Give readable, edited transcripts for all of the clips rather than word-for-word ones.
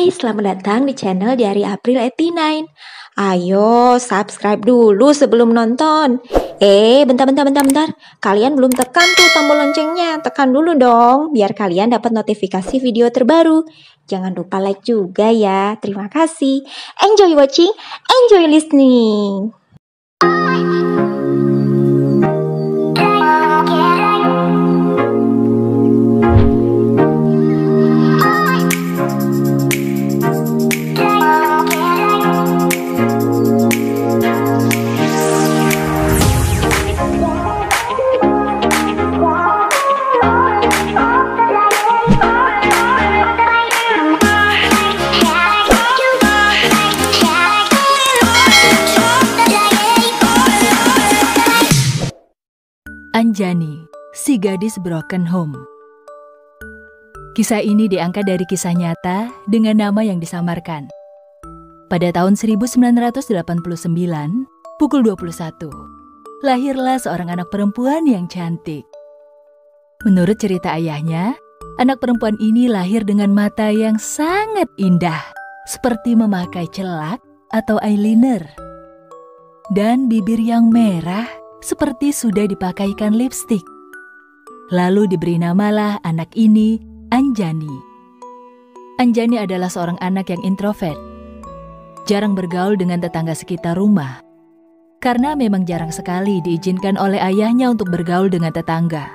Hai, selamat datang di channel Diary April 89. Ayo, subscribe dulu sebelum nonton. Bentar. Kalian belum tekan tuh tombol loncengnya. Tekan dulu dong, biar kalian dapat notifikasi video terbaru. Jangan lupa like juga ya. Terima kasih. Enjoy watching, enjoy listening. Anjani, si gadis broken home. Kisah ini diangkat dari kisah nyata dengan nama yang disamarkan. Pada tahun 1989, pukul 21, lahirlah seorang anak perempuan yang cantik. Menurut cerita ayahnya, anak perempuan ini lahir dengan mata yang sangat indah, seperti memakai celak atau eyeliner, dan bibir yang merah seperti sudah dipakaikan lipstik. Lalu diberi namalah anak ini Anjani. Anjani adalah seorang anak yang introvert. Jarang bergaul dengan tetangga sekitar rumah. Karena memang jarang sekali diizinkan oleh ayahnya untuk bergaul dengan tetangga.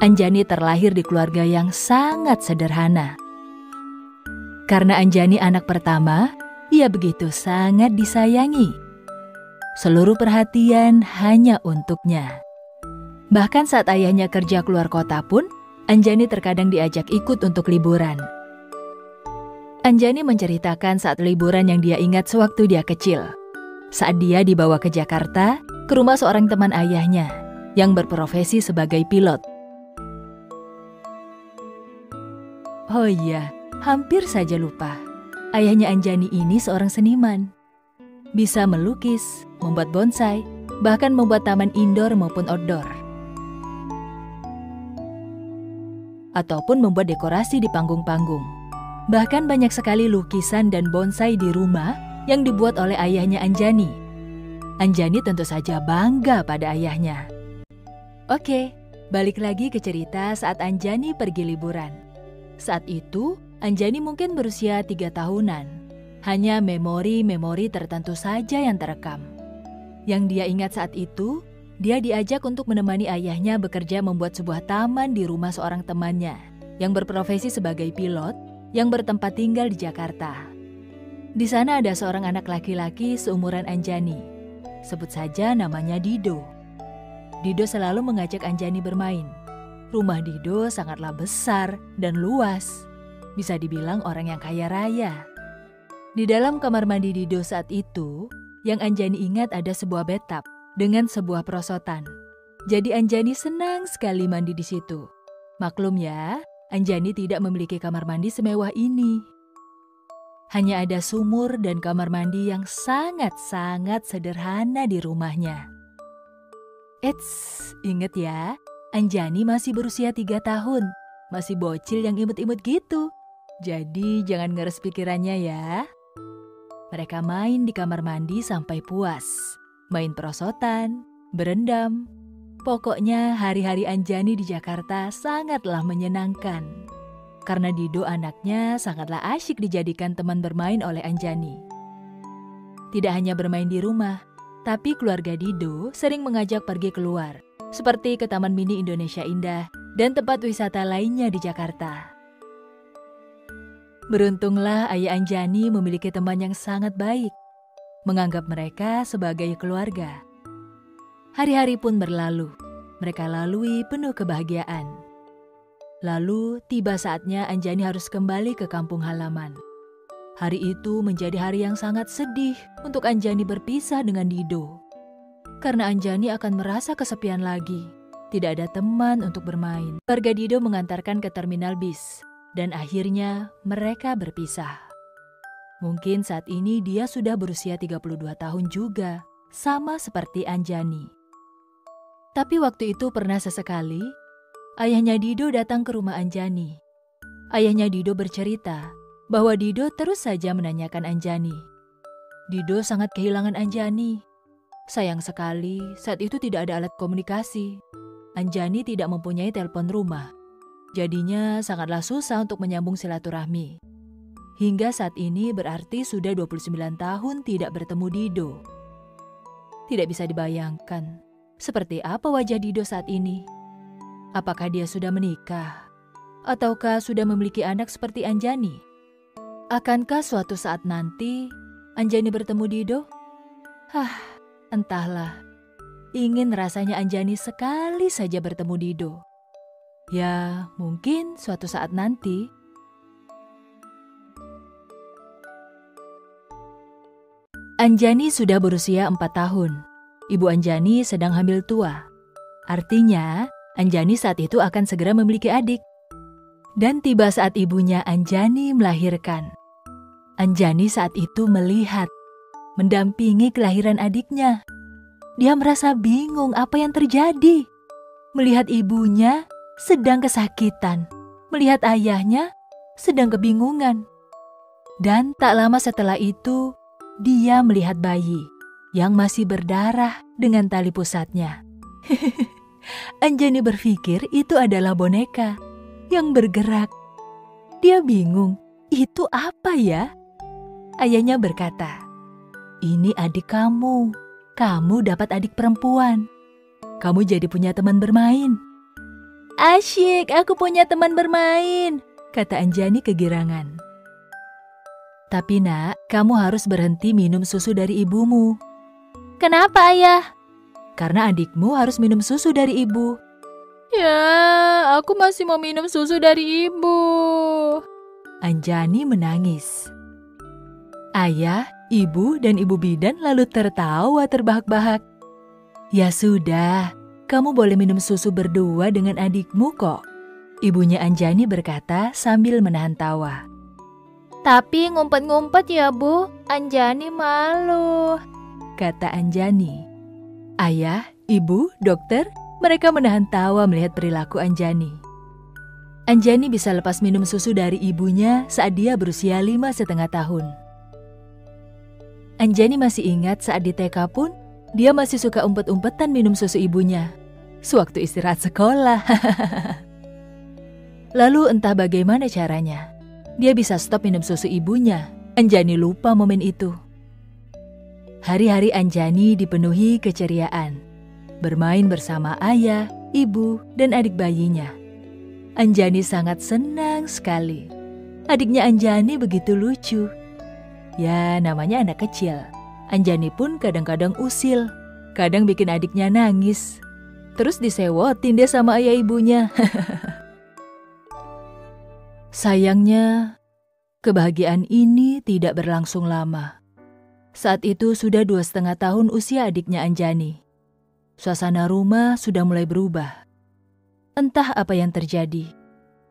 Anjani terlahir di keluarga yang sangat sederhana. Karena Anjani anak pertama, ia begitu sangat disayangi. Seluruh perhatian hanya untuknya. Bahkan saat ayahnya kerja keluar kota pun, Anjani terkadang diajak ikut untuk liburan. Anjani menceritakan saat liburan yang dia ingat sewaktu dia kecil. Saat dia dibawa ke Jakarta, ke rumah seorang teman ayahnya, yang berprofesi sebagai pilot. Oh iya, hampir saja lupa. Ayahnya Anjani ini seorang seniman. Bisa melukis, membuat bonsai, bahkan membuat taman indoor maupun outdoor. Ataupun membuat dekorasi di panggung-panggung. Bahkan banyak sekali lukisan dan bonsai di rumah yang dibuat oleh ayahnya Anjani. Anjani tentu saja bangga pada ayahnya. Oke, balik lagi ke cerita saat Anjani pergi liburan. Saat itu, Anjani mungkin berusia 3 tahunan. Hanya memori-memori tertentu saja yang terekam. Yang dia ingat saat itu, dia diajak untuk menemani ayahnya bekerja membuat sebuah taman di rumah seorang temannya yang berprofesi sebagai pilot yang bertempat tinggal di Jakarta. Di sana ada seorang anak laki-laki seumuran Anjani. Sebut saja namanya Dido. Dido selalu mengajak Anjani bermain. Rumah Dido sangatlah besar dan luas. Bisa dibilang orang yang kaya raya. Di dalam kamar mandi Dido saat itu, yang Anjani ingat ada sebuah bathtub dengan sebuah perosotan. Jadi Anjani senang sekali mandi di situ. Maklum ya, Anjani tidak memiliki kamar mandi semewah ini. Hanya ada sumur dan kamar mandi yang sangat-sangat sederhana di rumahnya. Eits, ingat ya, Anjani masih berusia 3 tahun. Masih bocil yang imut-imut gitu. Jadi jangan ngeres pikirannya ya. Mereka main di kamar mandi sampai puas. Main perosotan, berendam. Pokoknya hari-hari Anjani di Jakarta sangatlah menyenangkan. Karena Dido anaknya sangatlah asyik dijadikan teman bermain oleh Anjani. Tidak hanya bermain di rumah, tapi keluarga Dido sering mengajak pergi keluar. Seperti ke Taman Mini Indonesia Indah dan tempat wisata lainnya di Jakarta. Beruntunglah ayah Anjani memiliki teman yang sangat baik, menganggap mereka sebagai keluarga. Hari-hari pun berlalu, mereka lalui penuh kebahagiaan. Lalu tiba saatnya Anjani harus kembali ke kampung halaman. Hari itu menjadi hari yang sangat sedih untuk Anjani berpisah dengan Dido. Karena Anjani akan merasa kesepian lagi, tidak ada teman untuk bermain. Keluarga Dido mengantarkan ke terminal bis. Dan akhirnya mereka berpisah. Mungkin saat ini dia sudah berusia 32 tahun juga, sama seperti Anjani. Tapi waktu itu pernah sesekali, ayahnya Dido datang ke rumah Anjani. Ayahnya Dido bercerita bahwa Dido terus saja menanyakan Anjani. Dido sangat kehilangan Anjani. Sayang sekali, saat itu tidak ada alat komunikasi. Anjani tidak mempunyai telepon rumah. Jadinya sangatlah susah untuk menyambung silaturahmi. Hingga saat ini berarti sudah 29 tahun tidak bertemu Dido. Tidak bisa dibayangkan, seperti apa wajah Dido saat ini. Apakah dia sudah menikah? Ataukah sudah memiliki anak seperti Anjani? Akankah suatu saat nanti Anjani bertemu Dido? Entahlah. Ingin rasanya Anjani sekali saja bertemu Dido. Ya, mungkin suatu saat nanti. Anjani sudah berusia 4 tahun. Ibu Anjani sedang hamil tua. Artinya, Anjani saat itu akan segera memiliki adik. Dan tiba saat ibunya Anjani melahirkan. Anjani saat itu melihat, mendampingi kelahiran adiknya. Dia merasa bingung apa yang terjadi. Melihat ibunya sedang kesakitan, melihat ayahnya sedang kebingungan. Dan tak lama setelah itu, dia melihat bayi yang masih berdarah dengan tali pusatnya. Anjani berpikir itu adalah boneka yang bergerak. Dia bingung, itu apa ya? Ayahnya berkata, "Ini adik kamu. Kamu dapat adik perempuan. Kamu jadi punya teman bermain." "Asyik, aku punya teman bermain," kata Anjani kegirangan. "Tapi nak, kamu harus berhenti minum susu dari ibumu." "Kenapa ayah?" "Karena adikmu harus minum susu dari ibu." "Ya, aku masih mau minum susu dari ibu." Anjani menangis. Ayah, ibu, dan ibu bidan lalu tertawa terbahak-bahak. "Ya sudah, kamu boleh minum susu berdua dengan adikmu kok," ibunya Anjani berkata sambil menahan tawa. "Tapi ngumpet-ngumpet ya Bu, Anjani malu," kata Anjani. Ayah, ibu, dokter, mereka menahan tawa melihat perilaku Anjani. Anjani bisa lepas minum susu dari ibunya saat dia berusia 5,5 tahun. Anjani masih ingat saat di TK pun, dia masih suka umpet-umpetan minum susu ibunya. Sewaktu istirahat sekolah. Lalu entah bagaimana caranya, dia bisa stop minum susu ibunya. Anjani lupa momen itu. Hari-hari Anjani dipenuhi keceriaan. Bermain bersama ayah, ibu, dan adik bayinya. Anjani sangat senang sekali. Adiknya Anjani begitu lucu. Ya, namanya anak kecil. Anjani pun kadang-kadang usil. Kadang bikin adiknya nangis. Terus disewotin dia sama ayah ibunya. Sayangnya, kebahagiaan ini tidak berlangsung lama. Saat itu sudah 2,5 tahun usia adiknya Anjani. Suasana rumah sudah mulai berubah. Entah apa yang terjadi.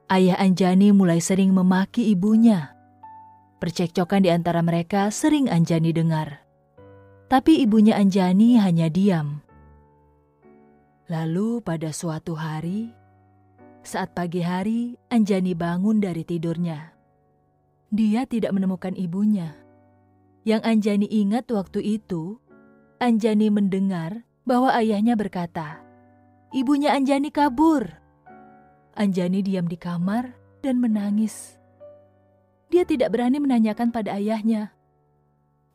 Ayah Anjani mulai sering memaki ibunya. Percekcokan di antara mereka sering Anjani dengar. Tapi ibunya Anjani hanya diam. Lalu pada suatu hari, saat pagi hari Anjani bangun dari tidurnya. Dia tidak menemukan ibunya. Yang Anjani ingat waktu itu, Anjani mendengar bahwa ayahnya berkata, "Ibunya Anjani kabur." Anjani diam di kamar dan menangis. Dia tidak berani menanyakan pada ayahnya,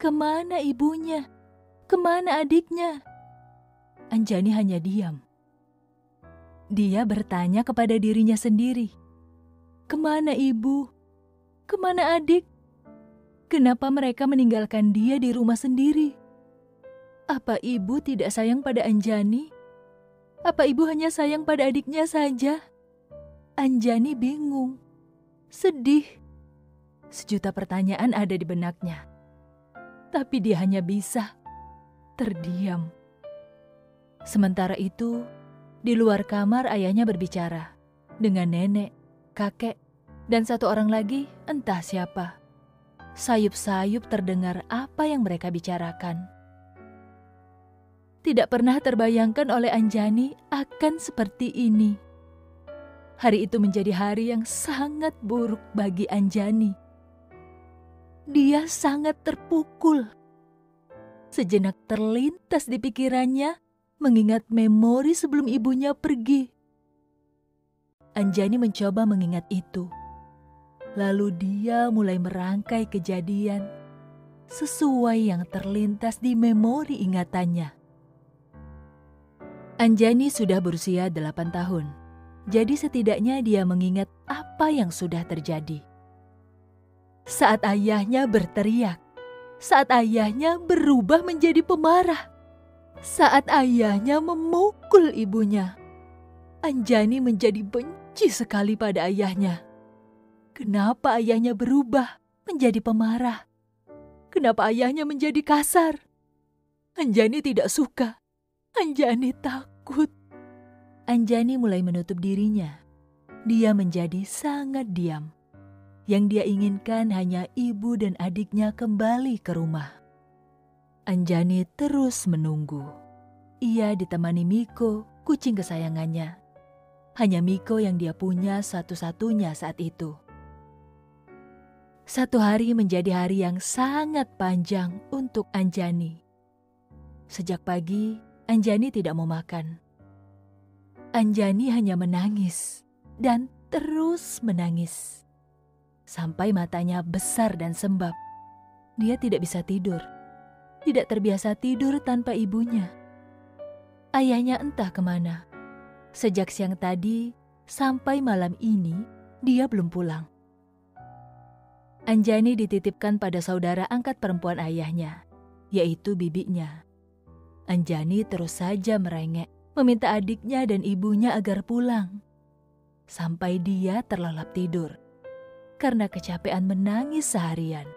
"Kemana ibunya? Kemana adiknya?" Anjani hanya diam. Dia bertanya kepada dirinya sendiri, "Kemana ibu? Kemana adik? Kenapa mereka meninggalkan dia di rumah sendiri? Apa ibu tidak sayang pada Anjani? Apa ibu hanya sayang pada adiknya saja?" Anjani bingung, sedih. Sejuta pertanyaan ada di benaknya. Tapi dia hanya bisa terdiam. Sementara itu, di luar kamar ayahnya berbicara dengan nenek, kakek, dan satu orang lagi entah siapa. Sayup-sayup terdengar apa yang mereka bicarakan. Tidak pernah terbayangkan oleh Anjani akan seperti ini. Hari itu menjadi hari yang sangat buruk bagi Anjani. dia sangat terpukul. Sejenak terlintas di pikirannya mengingat memori sebelum ibunya pergi. Anjani mencoba mengingat itu. Lalu dia mulai merangkai kejadian sesuai yang terlintas di memori ingatannya. Anjani sudah berusia 8 tahun, jadi setidaknya dia mengingat apa yang sudah terjadi. Saat ayahnya berteriak, saat ayahnya berubah menjadi pemarah, saat ayahnya memukul ibunya, Anjani menjadi benci sekali pada ayahnya. Kenapa ayahnya berubah menjadi pemarah? Kenapa ayahnya menjadi kasar? Anjani tidak suka. Anjani takut. Anjani mulai menutup dirinya. Dia menjadi sangat diam. Yang dia inginkan hanya ibu dan adiknya kembali ke rumah. Anjani terus menunggu. Ia ditemani Miko, kucing kesayangannya. Hanya Miko yang dia punya satu-satunya saat itu. Satu hari menjadi hari yang sangat panjang untuk Anjani. Sejak pagi, Anjani tidak mau makan. Anjani hanya menangis dan terus menangis. Sampai matanya besar dan sembab. Dia tidak bisa tidur. Tidak terbiasa tidur tanpa ibunya. Ayahnya entah kemana. Sejak siang tadi sampai malam ini, dia belum pulang. Anjani dititipkan pada saudara angkat perempuan ayahnya, yaitu bibinya. Anjani terus saja merengek, meminta adiknya dan ibunya agar pulang. Sampai dia terlelap tidur, karena kecapean menangis seharian.